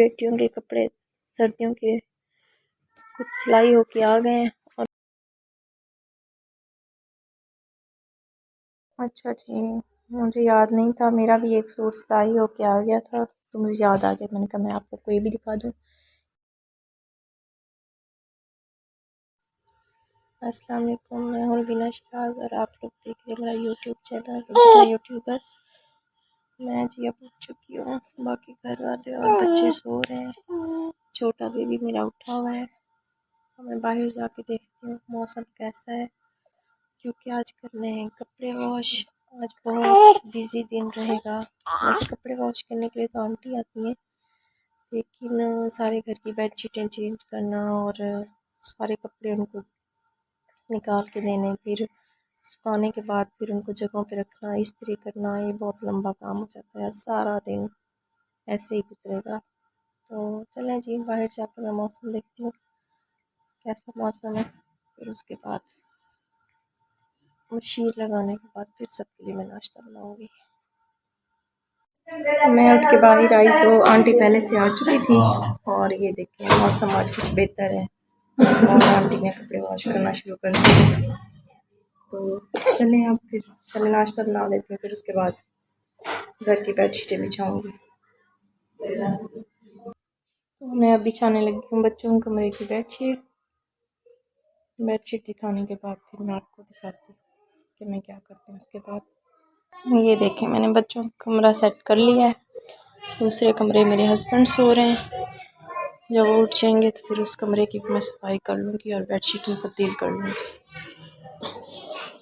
बेटियों के कपड़े सर्दियों के कुछ सिलाई होके आ गए हैं। और अच्छा जी, मुझे याद नहीं था, मेरा भी एक सूट सिलाई होके आ गया था तो मुझे याद आ गया, मैंने कहा मैं आपको कोई भी दिखा दूँ। अस्सलाम वालेकुम, मैं हूँ बिना शिराज और आप लोग देख रहे हैं मेरा यूट्यूब चैनल बिना यूट्यूबर। मैं जी अब उठ चुकी हूँ, बाकी घर वाले और बच्चे सो रहे हैं, छोटा बेबी मेरा उठा हुआ है। मैं बाहर जाके देखती हूँ मौसम कैसा है, क्योंकि आज करने हैं कपड़े वॉश। आज बहुत बिजी दिन रहेगा। वैसे कपड़े वॉश करने के लिए तो आंटी आती हैं, लेकिन सारे घर की बेडशीटें चेंज करना और सारे कपड़े उनको निकाल के देने, फिर सुखाने के बाद फिर उनको जगहों पे रखना, इस्त्री करना, ये बहुत लंबा काम हो जाता है। सारा दिन ऐसे ही गुजरेगा। तो चलें जी बाहर जाकर मैं मौसम देखती हूँ कैसा मौसम है, फिर उसके बाद मशीन लगाने के बाद फिर सबके लिए मैं नाश्ता बनाऊँगी। मैं उठ के बाहर आई तो आंटी पहले से आ चुकी थी और ये देखिए मौसम आज कुछ बेहतर है और आंटी ने कपड़े वॉश करना शुरू कर दिए। तो चलें अब फिर पहले नाश्ता बना लेती हूँ, फिर उसके बाद घर की बेडशीटें बिछाऊँगी। तो मैं अब बिछाने लगी हूँ बच्चों के कमरे की बेडशीट दिखाने के बाद फिर मैं आपको दिखाती हूँ कि मैं क्या करती हूँ उसके बाद। ये देखें मैंने बच्चों का कमरा सेट कर लिया है, दूसरे कमरे मेरे हस्बैंड सो रहे हैं। जब वो उठ जाएंगे तो फिर उस कमरे की मैं सफाई कर लूँगी और बेडशीटें तब्दील कर लूँगी।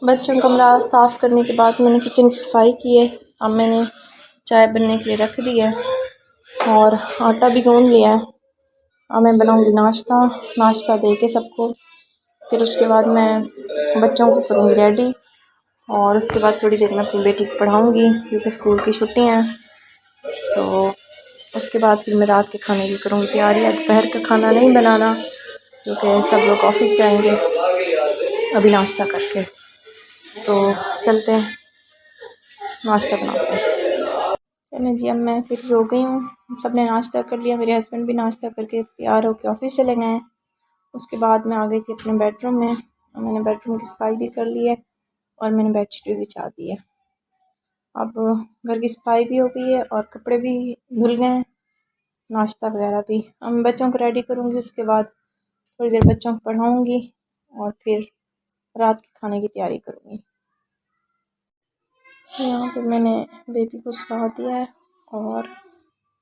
बच्चों का कमरा साफ़ करने के बाद मैंने किचन की सफाई की है। अब मैंने चाय बनने के लिए रख दी है और आटा भी गूंद लिया है। अब मैं बनाऊँगी नाश्ता दे के सबको, फिर उसके बाद मैं बच्चों को करूँगी रेडी और उसके बाद थोड़ी देर में अपनी बेटी को पढ़ाऊँगी क्योंकि स्कूल की छुट्टियाँ हैं। तो उसके बाद फिर मैं रात के खाने की करूँगी तैयारी। दोपहर का खाना नहीं बनाना क्योंकि सब लोग ऑफिस जाएंगे अभी नाश्ता करके। तो चलते हैं नाश्ता बनाते हैं। चलें जी अब मैं फिर हो गई हूँ, सब ने नाश्ता कर लिया, मेरे हस्बैंड भी नाश्ता करके तैयार होकर ऑफिस चले गए हैं। उसके बाद मैं आ गई थी अपने बेडरूम में, मैंने बेडरूम की सफाई भी कर ली है और मैंने बेडशीट भी बिछा दी है। अब घर की सफाई भी हो गई है और कपड़े भी धुल गए हैं, नाश्ता वगैरह भी। अब मैं बच्चों को रेडी करूँगी, उसके बाद थोड़ी देर बच्चों को पढ़ाऊँगी और फिर रात के खाने की तैयारी करूँगी। यहाँ पे मैंने बेबी को सुला दिया है और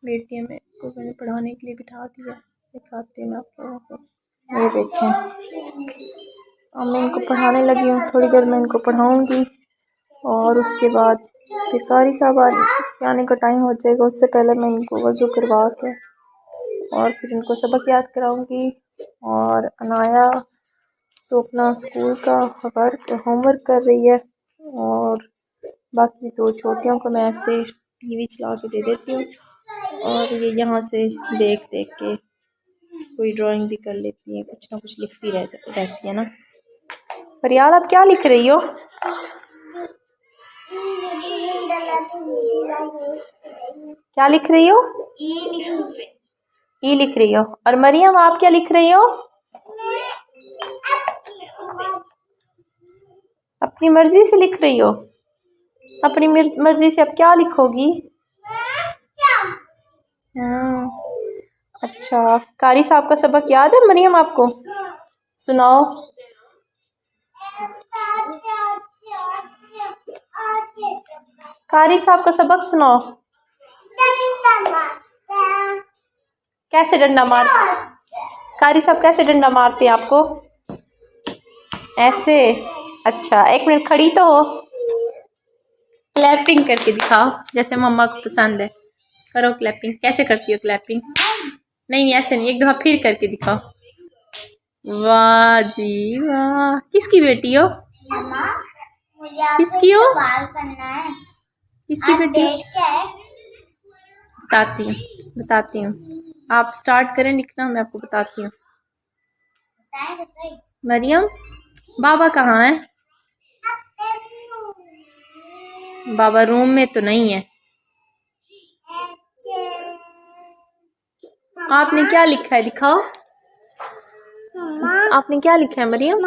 बेटी में को मैंने पढ़ाने के लिए बिठा दिया है। दिखाती हूँ मैं आप लोगों को, ये देखें अब मैं इनको पढ़ाने लगी हूँ। थोड़ी देर में इनको पढ़ाऊँगी और उसके बाद फिर कारी साहब आने का टाइम हो जाएगा, उससे पहले मैं इनको वज़ू करवा के और फिर इनको सबक याद कराऊँगी। और अनाया तो अपना स्कूल का होमवर्क कर रही है और बाकी दो छोटियों को मैं ऐसे टीवी चला के दे देती हूँ और ये यहाँ से देख देख के कोई ड्राइंग भी कर लेती है, कुछ ना कुछ लिखती रहती है ना। पर यार आप क्या लिख रही हो? क्या लिख रही हो? ई लिख रही हो। और मरियम आप क्या लिख रही हो? अपनी मर्जी से लिख रही हो? अपनी मर्जी से अब क्या लिखोगी? अच्छा, कारी साहब का सबक याद है मरियम आपको? सुनाओ। कारी साहब का सबक सुनाओ। कैसे डंडा मार कारी साहब कैसे डंडा मारते हैं आपको? ऐसे? अच्छा एक मिनट खड़ी तो हो, क्लैपिंग करके दिखाओ जैसे मम्मा को पसंद है। करो क्लैपिंग, कैसे करती हो क्लैपिंग? नहीं ऐसे नहीं, एक दफा फिर करके दिखाओ। वाह जी वाह, किसकी बेटी हो? किसकी हो? किसकी बेटी? बताती हूँ आप स्टार्ट करें लिखना, मैं आपको बताती हूँ। मरियम बाबा कहाँ है? बाबा रूम में तो नहीं है। आपने क्या लिखा है, दिखाओ। आपने क्या लिखा है मरियम?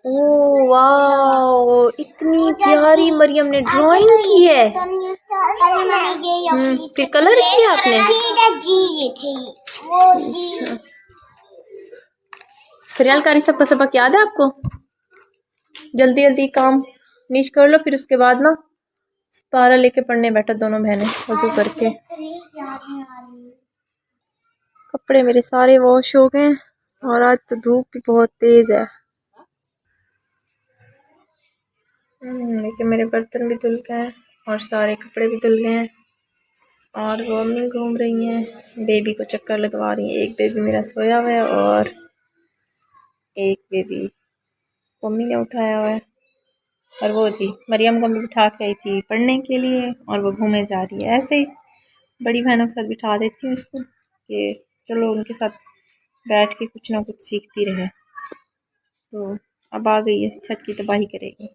ओ वाह, इतनी प्यारी मरियम ने ड्राइंग की है। फिर कलर किया आपने? अच्छा। फिर कारी सबका सबक याद है आपको? जल्दी जल्दी काम फिनिश कर लो, फिर उसके बाद ना पारा लेके पढ़ने बैठो दोनों बहनें वजू करके। कपड़े मेरे सारे वॉश हो गए और आज तो धूप भी बहुत तेज है। देखिए मेरे बर्तन भी धुल गए हैं और सारे कपड़े भी धुल गए हैं और वो अम्मी घूम रही हैं, बेबी को चक्कर लगवा रही हैं। एक बेबी मेरा सोया हुआ है और एक बेबी मम्मी ने उठाया हुआ है। और वो जी मरियम को भी बिठा के आई थी पढ़ने के लिए और वो घूमे जा रही है। ऐसे ही बड़ी बहनों के साथ बिठा देती हूँ उसको कि चलो उनके साथ बैठ के कुछ ना कुछ सीखती रहे। तो अब आ गई है, छत की तबाही करेगी।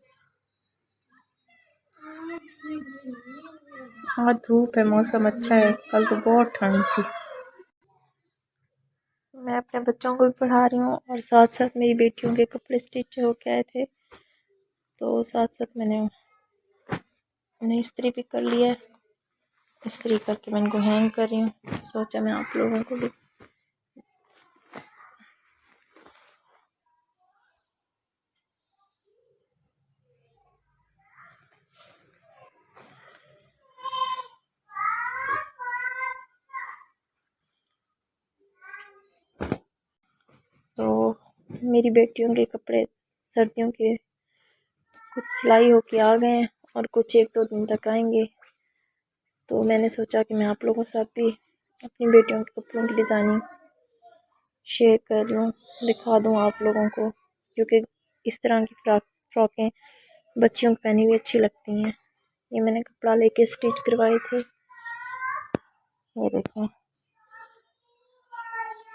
हाँ धूप है, मौसम अच्छा है, कल तो बहुत ठंड थी। मैं अपने बच्चों को भी पढ़ा रही हूँ और साथ साथ मेरी बेटियों के कपड़े स्टिच होके आए थे तो साथ साथ मैंने उन्हें इस्त्री भी कर लिया है। इस्त्री करके मैं इनको हैंग कर रही हूँ। सोचा मैं आप लोगों को भी तो मेरी बेटियों के कपड़े सर्दियों के कुछ सिलाई होके आ गए हैं और कुछ 1-2 दिन तक आएंगे। तो मैंने सोचा कि मैं आप लोगों के साथ भी अपनी बेटियों के कपड़ों की डिज़ाइनिंग शेयर कर लूँ, दिखा दूँ आप लोगों को, क्योंकि इस तरह की फ्रॉकें बच्चियों को पहनी हुई अच्छी लगती हैं। ये मैंने कपड़ा लेके स्टिच करवाए थे। ये देखें,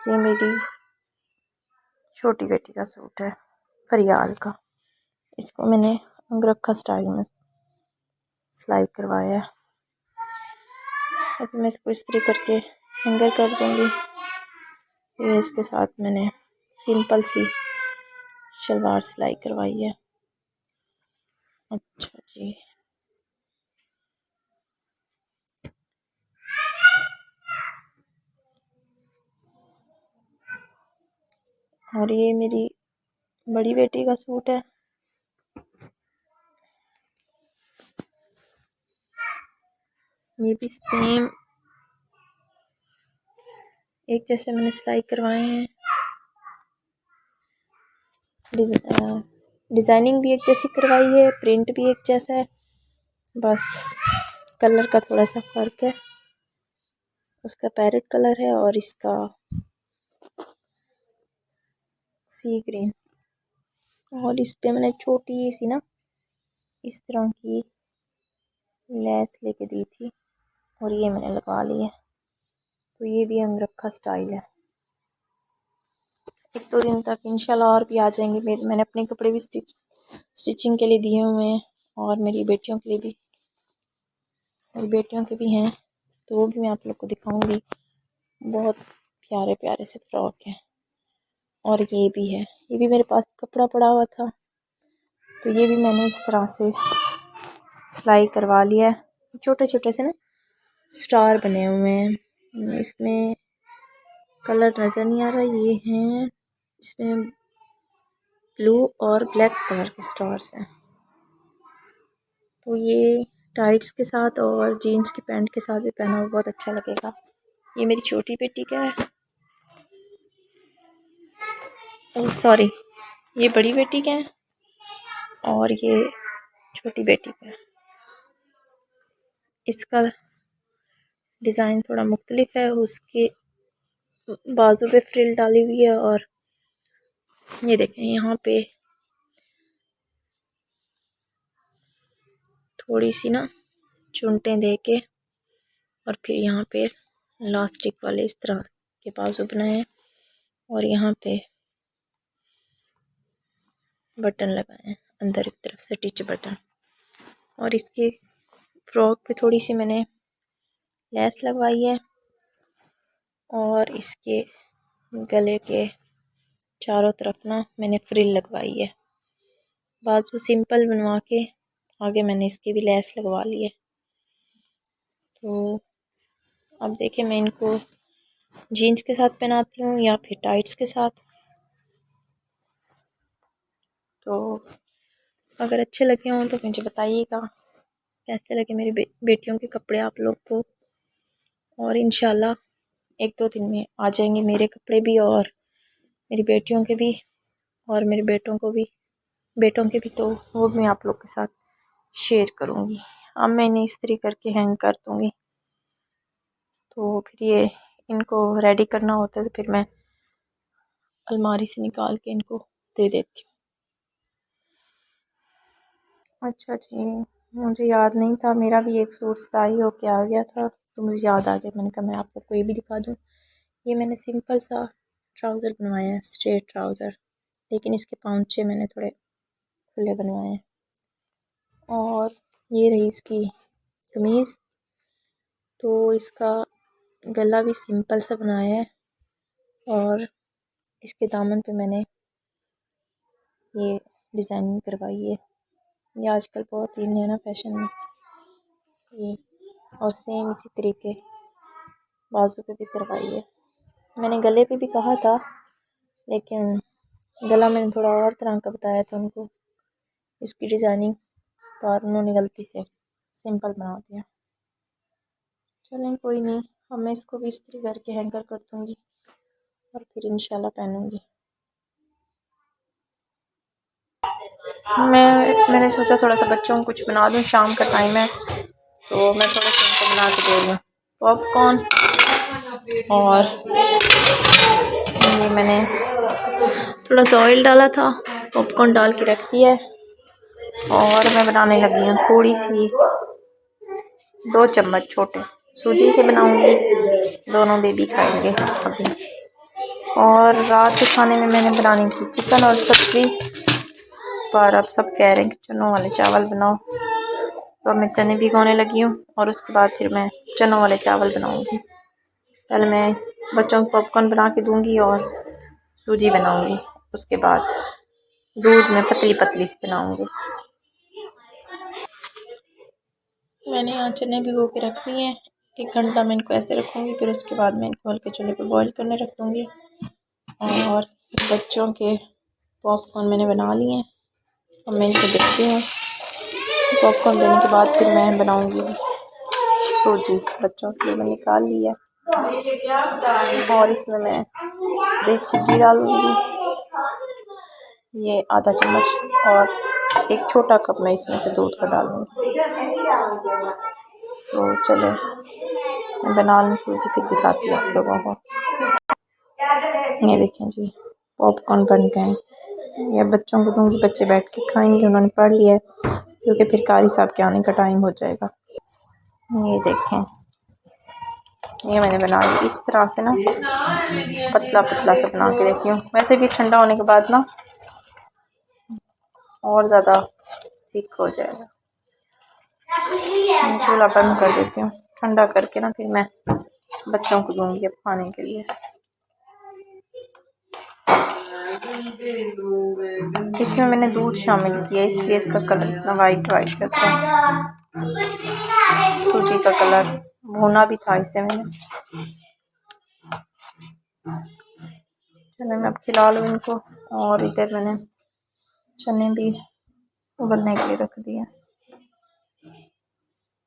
ये मेरी छोटी बेटी का सूट है फरियाल का। इसको मैंने अंगरखा स्टाइल में सिलाई करवाया है। अब मैं इसको इस्त्री करके हैंगर कर दूँगी। ये इसके साथ मैंने सिंपल सी शलवार सिलाई करवाई है। अच्छा जी, और ये मेरी बड़ी बेटी का सूट है। ये भी सेम एक जैसे मैंने सिलाई करवाए हैं। डिज़ाइनिंग भी एक जैसी करवाई है, प्रिंट भी एक जैसा है, बस कलर का थोड़ा सा फ़र्क है। उसका पैरेट कलर है और इसका सी ग्रीन। और इस पे मैंने छोटी सी ना इस तरह की लेस लेके दी थी और ये मैंने लगा ली है। तो ये भी अंगरखा स्टाइल है। 1-2 दिन तक इंशाल्लाह और भी आ जाएंगे। मैंने अपने कपड़े भी स्टिचिंग के लिए दिए हुए हैं और मेरी बेटियों के लिए भी, मेरी बेटियों के भी हैं, तो वो भी मैं आप लोग को दिखाऊंगी। बहुत प्यारे प्यारे से फ्रॉक हैं। और ये भी है, ये भी मेरे पास कपड़ा पड़ा हुआ था तो ये भी मैंने इस तरह से सिलाई करवा लिया है। छोटे छोटे से ना स्टार बने हुए हैं। इसमें कलर नज़र नहीं आ रहा, ये हैं इसमें ब्लू और ब्लैक कलर के स्टार्स हैं। तो ये टाइट्स के साथ और जीन्स की पैंट के साथ भी पहना हुआ बहुत अच्छा लगेगा। ये मेरी छोटी बेटी का है, सॉरी ये बड़ी बेटी का है और ये छोटी बेटी का है। इसका डिज़ाइन थोड़ा मुख्तलिफ है, उसके बाजू पे फ्रिल डाली हुई है और ये देखें यहाँ पे थोड़ी सी ना चुनटें दे के और फिर यहाँ पे इलास्टिक वाले इस तरह के बाजू बनाए हैं और यहाँ पे बटन लगाए हैं अंदर की तरफ से टिच बटन। और इसकी फ्रॉक पे थोड़ी सी मैंने लेस लगवाई है और इसके गले के चारों तरफ ना मैंने फ्रिल लगवाई है। बाजू सिंपल बनवा के आगे मैंने इसकी भी लेस लगवा ली है। तो अब देखिए मैं इनको जीन्स के साथ पहनाती हूँ या फिर टाइट्स के साथ। तो अगर अच्छे लगे हों तो मुझे बताइएगा कैसे लगे मेरी बेटियों के कपड़े आप लोग को। और इंशाल्लाह 1-2 दिन में आ जाएंगे मेरे कपड़े भी और मेरी बेटियों के भी और मेरे बेटों के भी। तो वो भी मैं आप लोग के साथ शेयर करूँगी। अब मैं इन्हें इस्त्री करके हैंग कर दूँगी। तो फिर ये इनको रेडी करना होता है तो फिर मैं अलमारी से निकाल के इनको दे देती हूँ। अच्छा जी, मुझे याद नहीं था, मेरा भी एक सूट सिलाई होके आ गया था तो मुझे याद आ गया। मैंने कहा मैं आप लोग को ये भी दिखा दूँ। ये मैंने सिंपल सा ट्राउज़र बनवाया है, स्ट्रेट ट्राउज़र, लेकिन इसके पांचे मैंने थोड़े खुले बनवाए हैं। और ये रही इसकी कमीज़। तो इसका गला भी सिंपल सा बनाया है और इसके दामन पे मैंने ये डिज़ाइनिंग करवाई है। ये आजकल बहुत इन है ना फैशन में ये। और सेम इसी तरीके बाजू पे भी करवाई है। मैंने गले पे भी कहा था लेकिन गला मैंने थोड़ा और तरह का बताया था उनको इसकी डिज़ाइनिंग, पर उन्होंने गलती से सिंपल बना दिया। चलें कोई नहीं, अब मैं इसको भी इस्त्री करके हैंगर कर दूँगी और फिर इंशाल्लाह पहनूँगी। मैंने सोचा थोड़ा सा बच्चों को कुछ बना दूँ, शाम का टाइम है तो मैं थोड़ा सा उनको बना के दे दूँ पॉपकॉर्न। और ये मैंने थोड़ा सा ऑयल डाला था, पॉपकॉर्न डाल के रख दिया है और मैं बनाने लगी हूँ थोड़ी सी 2 चम्मच छोटे सूजी के बनाऊँगी। दोनों बेबी खाएंगे अभी। और रात के खाने में मैंने बनानी थी चिकन और सब्ज़ी, पर अब सब कह रहे हैं कि चनों वाले चावल बनाओ तो अब मैं चने भिगोने लगी हूँ और उसके बाद फिर मैं चनों वाले चावल बनाऊँगी। पहले मैं बच्चों को पॉपकॉर्न बना के दूँगी और सूजी बनाऊँगी, उसके बाद दूध में पतली पतली सी बनाऊँगी। मैंने यहाँ चने भिगो के रख दिए हैं, 1 घंटा मैं इनको ऐसे रखूँगी, फिर उसके बाद मैं इनको हल्के चूल्हे पे बॉईल करने रख दूँगी। और बच्चों के पॉपकॉर्न मैंने बना लिए हैं, अब मैं इनको देखती हूँ। पॉपकॉर्न देने के बाद फिर मैं बनाऊँगी सूजी, बच्चों के लिए मैं निकाल लिया और इसमें मैं देसी घी डालूँगी, ये आधा चम्मच, और 1 छोटा कप मैं इसमें से दूध का डालूँगी। तो चले मैं बना लूँ सूजी, फिर दिखाती हूँ आप लोगों को। ये देखें जी पॉपकॉर्न बन गए हैं, ये बच्चों को दूँगी, बच्चे बैठ के खाएंगे। उन्होंने पढ़ लिया है क्योंकि फिर कारी साहब के आने का टाइम हो जाएगा। ये देखें ये मैंने बना लिया इस तरह से ना, पतला पतला सा बना के देती हूँ। वैसे भी ठंडा होने के बाद ना और ज़्यादा थिक हो जाएगा। मैं चूल्हा बंद कर देती हूँ, ठंडा करके ना फिर मैं बच्चों को दूँगी अब खाने के लिए। इसमें मैंने दूध शामिल किया इसलिए इसका कलर इतना वाइट वाइट लगता है। सूजी का कलर भुना भी था इसे मैंने। चलो मैं अब खिला लूँ इनको। और इधर मैंने चने भी उबलने के लिए रख दिया,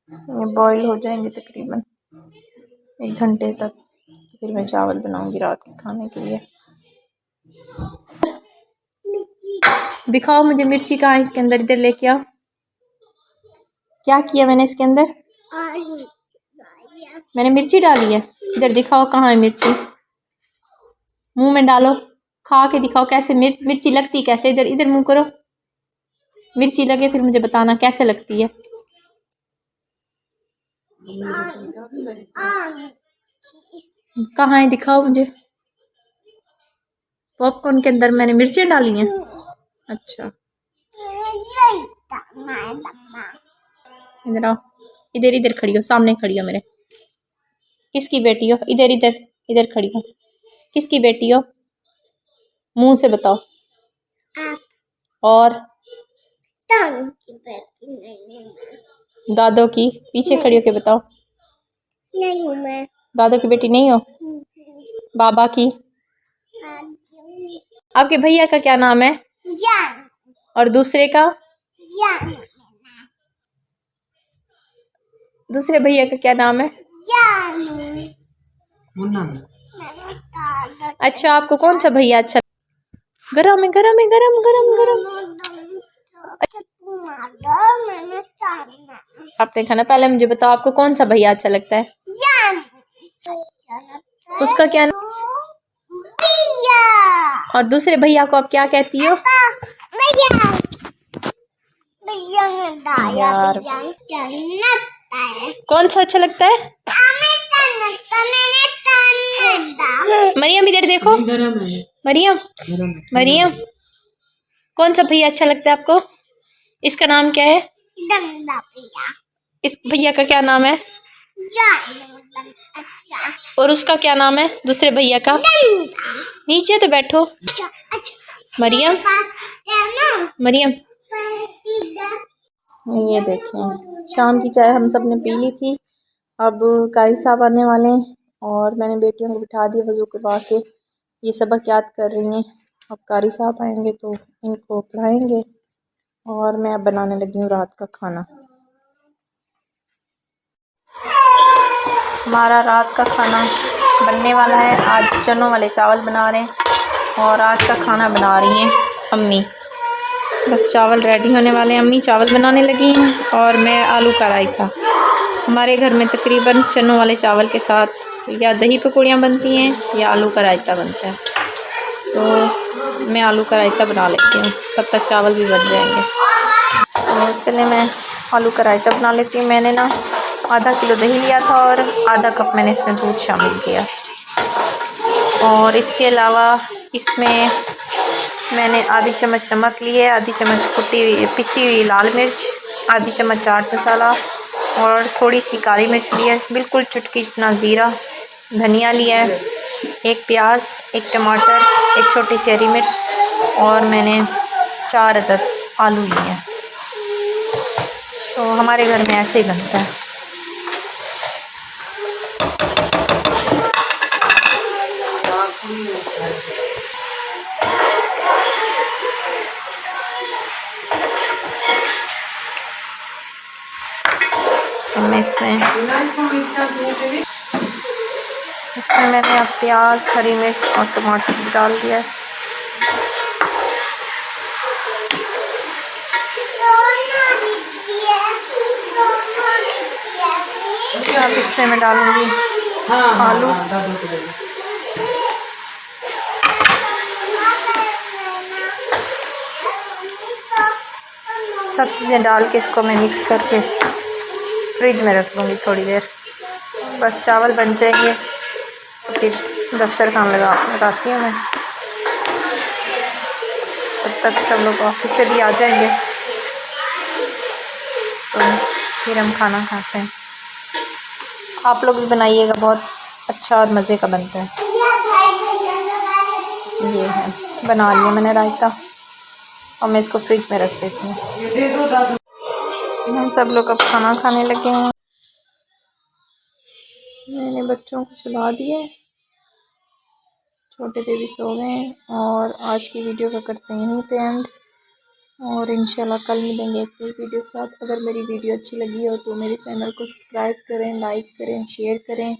ये बॉईल हो जाएंगे तकरीबन 1 घंटे तक। फिर मैं चावल बनाऊंगी रात के खाने के लिए। दिखाओ मुझे मिर्ची कहाँ है इसके अंदर, इधर लेके आओ। क्या किया मैंने इसके अंदर? मैंने मिर्ची डाली है, इधर दिखाओ कहाँ है मिर्ची, मुंह में डालो, खा के दिखाओ कैसे मिर्ची लगती कैसे। इधर इधर मुंह करो, मिर्ची लगे फिर मुझे बताना कैसे लगती है। कहाँ है दिखाओ मुझे। पॉपकॉर्न के अंदर मैंने मिर्ची डाली हैं। अच्छा इधर आओ, इधर इधर खड़ी हो, सामने खड़ी हो मेरे। किसकी बेटी हो? इधर इधर इधर खड़ी हो। किसकी बेटी हो? मुंह से बताओ। आप। और की बेटी नहीं। दादो की? पीछे खड़ी होके बताओ। नहीं हूँ मैं। दादो की बेटी नहीं हो? बाबा की? आपके भैया का क्या नाम है? जान। और दूसरे का? जान। दूसरे भैया का क्या नाम है? जानू। अच्छा, आपको कौन सा भैया अच्छा? गरम है, गरम है, गरम गरम गरम। आपने खाना? पहले मुझे बताओ, आपको कौन सा भैया अच्छा लगता है? जान। उसका क्या नाम? और दूसरे भैया को आप क्या कहती हो? यार, कौन सा अच्छा लगता है? मरियम इधर देखो। मरियम, मरियम, कौन सा भैया अच्छा लगता है आपको? इसका नाम क्या है? इस भैया का क्या नाम है? और उसका क्या नाम है, दूसरे भैया का? नीचे तो बैठो। मरियम, मरियम, ये देखें, शाम की चाय हम सब ने पी ली थी। अब कारी साहब आने वाले हैं और मैंने बेटियों को बिठा दिया वज़ू करवा के। ये सबक याद कर रही हैं। अब कारी साहब आएंगे तो इनको पढ़ाएंगे और मैं अब बनाने लगी हूँ रात का खाना। हमारा रात का खाना बनने वाला है। आज चनों वाले चावल बना रहे हैं और आज का खाना बना रही हैं अम्मी। बस चावल रेडी होने वाले हैं, अम्मी चावल बनाने लगी हैं और मैं आलू का रायता। हमारे घर में तकरीबन चनों वाले चावल के साथ या दही पकौड़ियाँ बनती हैं या आलू का रायता बनता है। तो मैं आलू का रायता बना लेती हूँ, तब तक चावल भी बन जाएंगे। तो चले मैं आलू का रायता बना लेती हूँ। मैंने ना आधा किलो दही लिया था और आधा कप मैंने इसमें दूध शामिल किया और इसके अलावा इसमें मैंने आधी चम्मच नमक लिए, आधी चम्मच पिसी हुई लाल मिर्च, आधी चम्मच चाट मसाला और थोड़ी सी काली मिर्च ली है, बिल्कुल चुटकी जितना ज़ीरा, धनिया लिया है, एक प्याज, एक टमाटर, एक छोटी सी हरी मिर्च और मैंने 4 अदद आलू लिए हैं। तो हमारे घर में ऐसे ही बनता है। मैं इसमें मैंने अब प्याज, हरी मिर्च और टमाटर भी डाल दिया है। अब इसमें मैं डालूंगी आलू। सब चीज़ें डाल के इसको मैं मिक्स करके फ्रिज में रख लूँगी थोड़ी देर। बस चावल बन जाएंगे तो फिर दस्तरखान लगाती हूँ मैं। तब तक सब लोग ऑफिस से भी आ जाएंगे तो फिर हम खाना खाते हैं। आप लोग भी बनाइएगा, बहुत अच्छा और मज़े का बनता है। ये है, बना लिया मैंने रायता और मैं इसको फ्रिज में रख देती हूँ। हम सब लोग अब खाना खाने लगे हैं। मैंने बच्चों को सुला दिया, छोटे बेबी सो गए हैं और आज की वीडियो का करते हैं यहीं पे एंड और इंशाल्लाह कल मिलेंगे एक नई वीडियो के साथ। अगर मेरी वीडियो अच्छी लगी हो तो मेरे चैनल को सब्सक्राइब करें, लाइक करें, शेयर करें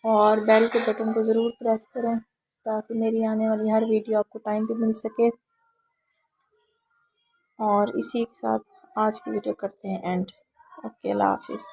और बेल के बटन को ज़रूर प्रेस करें ताकि मेरी आने वाली हर वीडियो आपको टाइम पे मिल सके। और इसी के साथ आज की वीडियो करते हैं एंड। ओके, अल्लाह हाफिज़।